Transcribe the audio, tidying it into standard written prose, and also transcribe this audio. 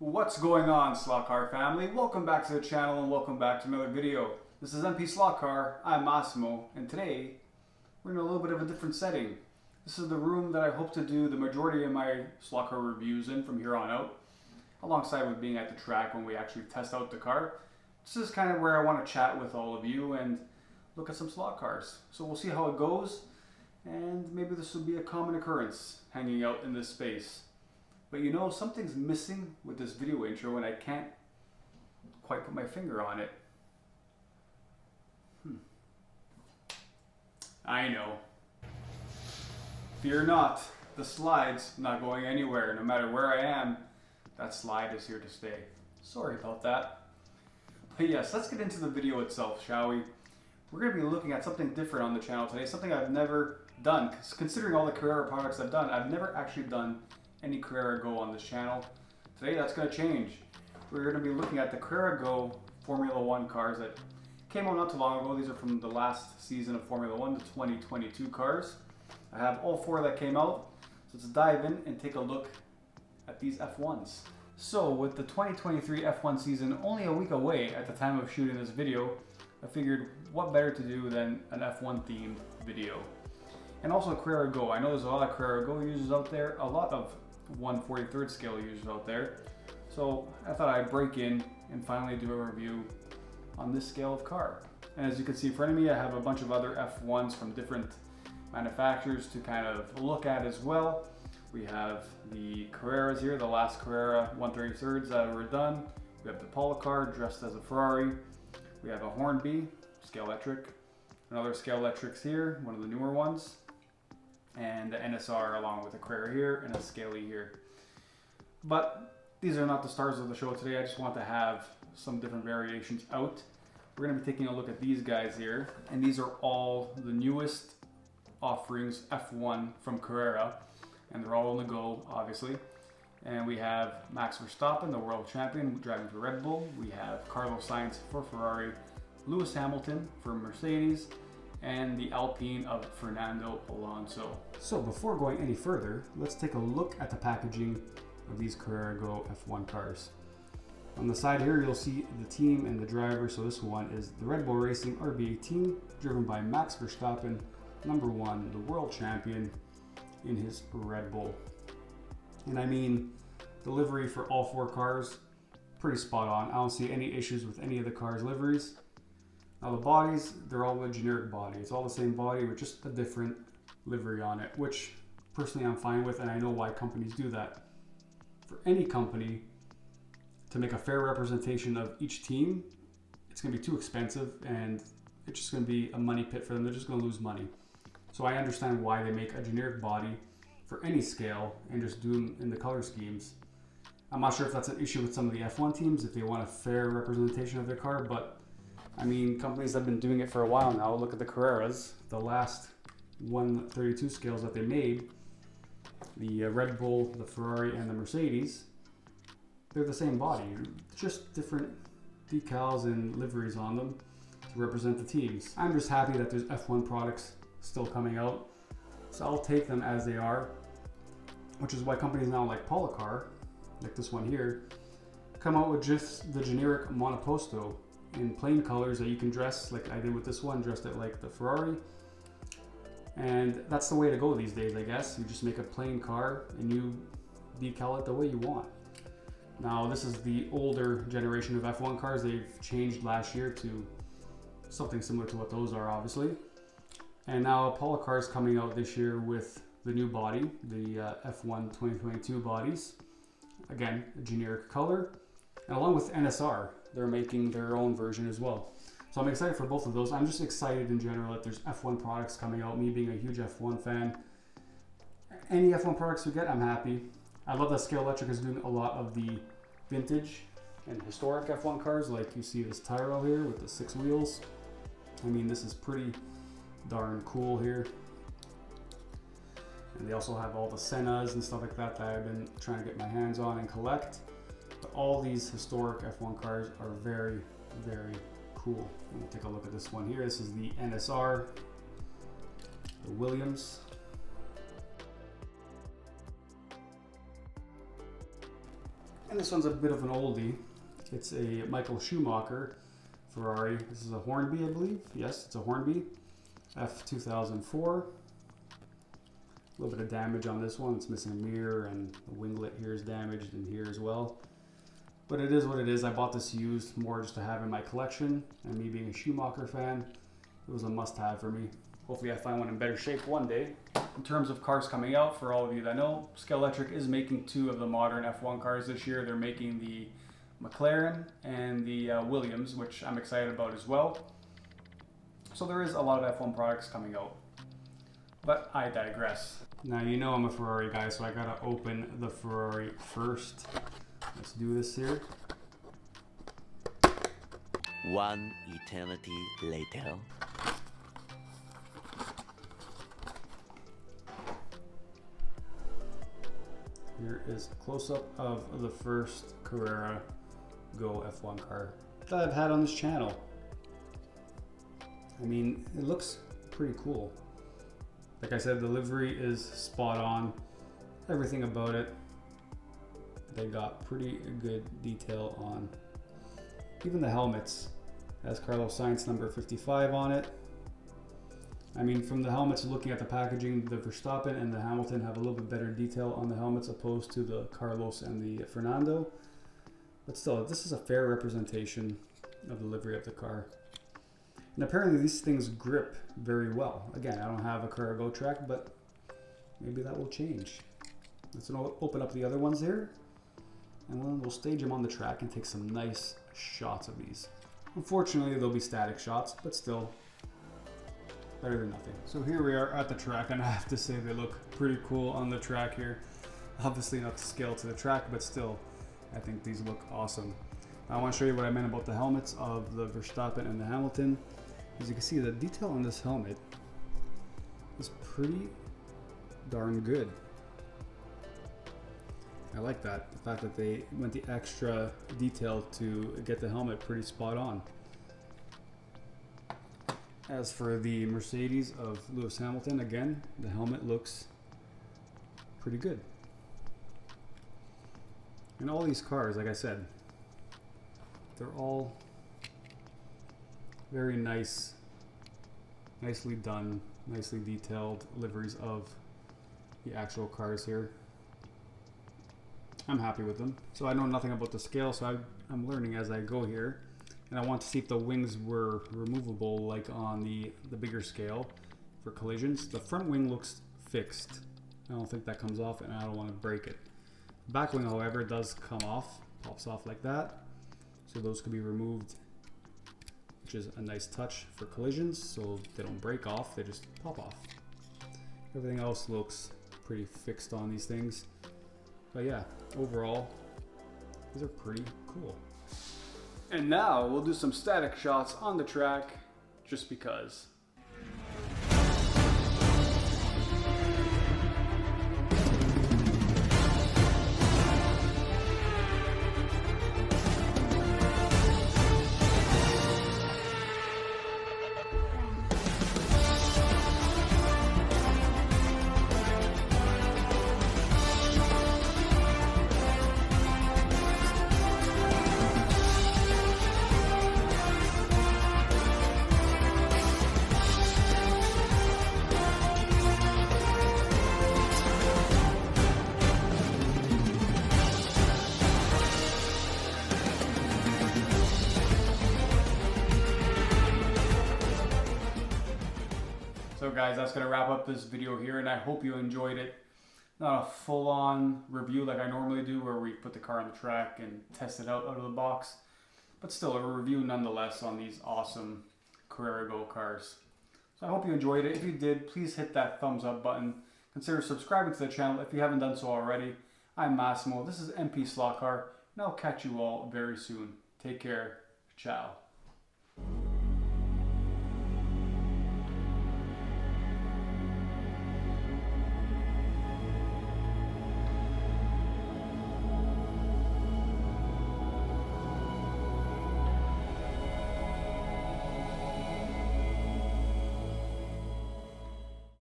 What's going on, Slot Car family? Welcome back to the channel and welcome back to another video. This is MP Slot Car, I'm Massimo, and today we're in a little bit of a different setting. This is the room that I hope to do the majority of my slot car reviews in from here on out, alongside with being at the track when we actually test out the car. This is kind of where I want to chat with all of you and look at some slot cars. So we'll see how it goes, and maybe this will be a common occurrence hanging out in this space. But you know, something's missing with this video intro and I can't quite put my finger on it. I know. Fear not, the slide's not going anywhere. No matter where I am, that slide is here to stay. Sorry about that. But yes, let's get into the video itself, shall we? We're going to be looking at something different on the channel today, something I've never done. Considering all the Carrera products I've done, I've never actually done any Carrera Go on this channel. Today that's going to change. We're going to be looking at the Carrera Go Formula 1 cars that came out not too long ago. These are from the last season of Formula 1, the 2022 cars. I have all four that came out, so let's dive in and take a look at these F1s. So with the 2023 F1 season only a week away at the time of shooting this video, I figured what better to do than an F1 themed video. And also Carrera Go. I know there's a lot of Carrera Go users out there, a lot of 1/43rd scale users out there. So I thought I'd break in and finally do a review on this scale of car. And as you can see in front of me, I have a bunch of other F1s from different manufacturers to kind of look at as well. We have the Carreras here, the last Carrera 1/33rds that were done. We have the Policar dressed as a Ferrari. We have a Hornby, scale electric. Another scale electrics here, one of the newer ones. And the NSR along with a Carrera here and a Scaly here. But these are not the stars of the show today. I just want to have some different variations out. We're going to be taking a look at these guys here, and these are all the newest offerings F1 from Carrera, and they're all on the go, obviously. And we have Max Verstappen, the world champion, driving for Red Bull. We have Carlos Sainz for Ferrari, Lewis Hamilton for Mercedes, and the Alpine of Fernando Alonso. So before going any further, let's take a look at the packaging of these Carrera Go F1 cars. On the side here, you'll see the team and the driver. So this one is the Red Bull Racing RB18, driven by Max Verstappen, #1, the world champion in his Red Bull. And I mean, the livery for all four cars, pretty spot on. I don't see any issues with any of the cars' liveries. Now the bodies, they're all a generic body. It's all the same body with just a different livery on it, which personally I'm fine with, and I know why companies do that. For any company to make a fair representation of each team, it's going to be too expensive and it's just going to be a money pit for them. They're just going to lose money. So I understand why they make a generic body for any scale and just do them in the color schemes. I'm not sure if that's an issue with some of the F1 teams, if they want a fair representation of their car, but I mean, companies have been doing it for a while now. Look at the Carreras, the last 1/32 scales that they made, the Red Bull, the Ferrari, and the Mercedes. They're the same body, just different decals and liveries on them to represent the teams. I'm just happy that there's F1 products still coming out, so I'll take them as they are, which is why companies now like Policar, like this one here, come out with just the generic monoposto in plain colors that you can dress like I did with this one, dressed it like the Ferrari. And that's the way to go these days, I guess. You just make a plain car and you decal it the way you want. Now this is the older generation of F1 cars. They've changed last year to something similar to what those are, obviously. And now Policar is coming out this year with the new body, the F1 2022 bodies. Again, a generic color. And along with NSR, they're making their own version as well. So I'm excited for both of those. I'm just excited in general that there's F1 products coming out. Me being a huge F1 fan, any F1 products we get, I'm happy. I love that Scale Electric is doing a lot of the vintage and historic F1 cars, like you see this Tyro here with the 6 wheels. I mean, this is pretty darn cool here. And they also have all the Sennas and stuff like that that I've been trying to get my hands on and collect. But all these historic F1 cars are very, very cool. I'm gonna take a look at this one here. This is the NSR, the Williams. And this one's a bit of an oldie. It's a Michael Schumacher Ferrari. This is a Hornby, I believe. Yes, it's a Hornby. F2004. A little bit of damage on this one. It's missing a mirror and the winglet here is damaged and here as well. But it is what it is. I bought this used more just to have in my collection. And me being a Schumacher fan, it was a must-have for me. Hopefully I find one in better shape one day. In terms of cars coming out, for all of you that know, Scalextric is making 2 of the modern F1 cars this year. They're making the McLaren and the Williams, which I'm excited about as well. So there is a lot of F1 products coming out. But I digress. Now you know I'm a Ferrari guy, so I gotta open the Ferrari first. Let's do this here. One eternity later. Here is a close-up of the first Carrera GO F1 car that I've had on this channel. I mean, it looks pretty cool. Like I said, the livery is spot on. Everything about it. They got pretty good detail on even the helmets. It has Carlos Sainz number 55 on it. I mean, from the helmets, looking at the packaging, the Verstappen and the Hamilton have a little bit better detail on the helmets opposed to the Carlos and the Fernando. But still, this is a fair representation of the livery of the car. And apparently these things grip very well. Again, I don't have a Carrera GO track, but maybe that will change. Let's open up the other ones here. And then we'll stage them on the track and take some nice shots of these. Unfortunately, they'll be static shots, but still better than nothing. So here we are at the track, and I have to say they look pretty cool on the track here. Obviously not to scale to the track, but still, I think these look awesome. I want to show you what I meant about the helmets of the Verstappen and the Hamilton. As you can see, the detail on this helmet is pretty darn good. I like that, the fact that they went the extra detail to get the helmet pretty spot on. As for the Mercedes of Lewis Hamilton, again, the helmet looks pretty good. And all these cars, like I said, they're all very nice, nicely done, nicely detailed liveries of the actual cars here. I'm happy with them. So I know nothing about the scale, so I'm learning as I go here. And I want to see if the wings were removable like on the bigger scale for collisions. The front wing looks fixed. I don't think that comes off, and I don't want to break it. The back wing, however, does come off, pops off like that. So those could be removed, which is a nice touch for collisions, so they don't break off, they just pop off. Everything else looks pretty fixed on these things. But yeah, overall, these are pretty cool. And now we'll do some static shots on the track, just because. So guys, that's going to wrap up this video here, and I hope you enjoyed it. Not a full-on review like I normally do, where we put the car on the track and test it out of the box, but still a review nonetheless on these awesome Carrera GO cars. So I hope you enjoyed it. If you did, please hit that thumbs up button. Consider subscribing to the channel if you haven't done so already. I'm Massimo, this is MP Slot Car, and I'll catch you all very soon. Take care. Ciao.